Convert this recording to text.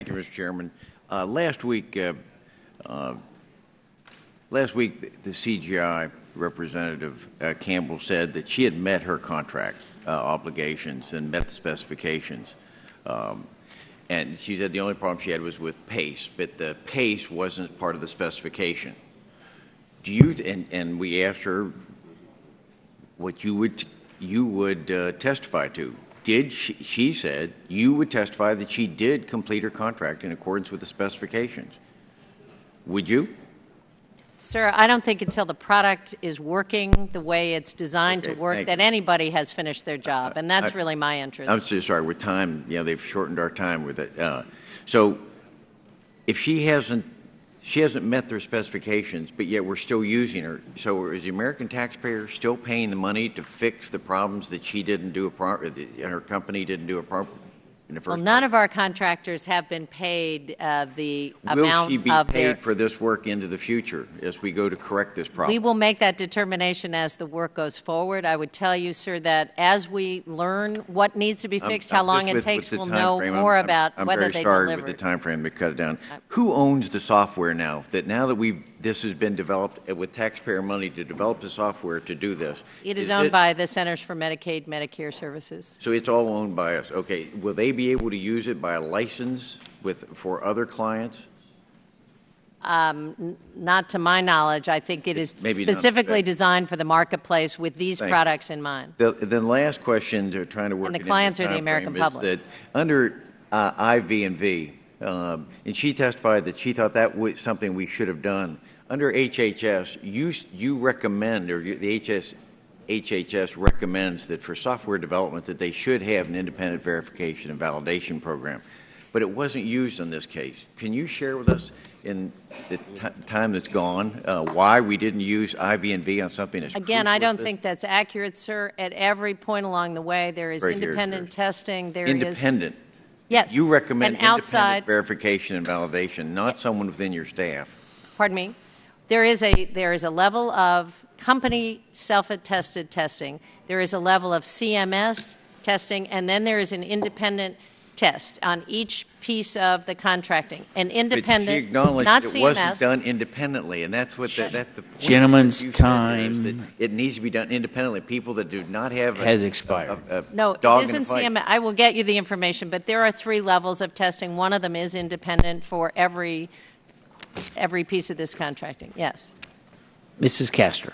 Thank you, Mr. Chairman. Last week, the CGI representative Campbell said that she had met her contract obligations and met the specifications. And she said the only problem she had was with pace, but the pace wasn't part of the specification. Do you? And we asked her what you would testify to. She said you would testify that she did complete her contract in accordance with the specifications. Would you? Sir, I don't think until the product is working the way it's designed to work that anybody has finished their job, and that's really my interest. I'm so sorry. With time, they've shortened our time with it. So, if she hasn't met their specifications, but yet we're still using her, so is the American taxpayer still paying the money to fix the problems that she didn't do and her company didn't do in the first place? None of our contractors have been paid the amount of Will she be paid for this work into the future as we go to correct this problem? We will make that determination as the work goes forward. I would tell you, sir, that as we learn what needs to be fixed, how long it takes, we'll know more about whether they deliver. I'm very sorry with the time frame to cut it down. Who owns the software now? Now that this has been developed with taxpayer money to develop the software to do this. It is owned by the Centers for Medicaid Medicare Services. So it's all owned by us. Okay. Will they be able to use it by a license for other clients? Not to my knowledge. I think it is specifically designed for the marketplace with these products in mind. The last question they're trying to work. And the clients are the American public. That under IV&V, and she testified that she thought that was something we should have done. Under HHS, you recommend, or the HHS recommends that for software development that they should have an independent verification and validation program. But it wasn't used in this case. Can you share with us in the time that's gone why we didn't use IV&V on something as Again, I don't think that's accurate, sir. At every point along the way, there is independent testing. There independent. Yes. You recommend outside independent verification and validation, not someone within your staff. Pardon me? There is a level of company self-attested testing. There is a level of CMS testing, and then there is an independent test on each piece of the contracting. An independent, but she acknowledged not it CMS. Wasn't done independently, and that's the point. Gentleman's time. That it needs to be done independently. People that do not have has expired. No, it isn't CMS. I will get you the information, but there are 3 levels of testing. One of them is independent for every piece of this contracting. Yes. Mrs. Castor.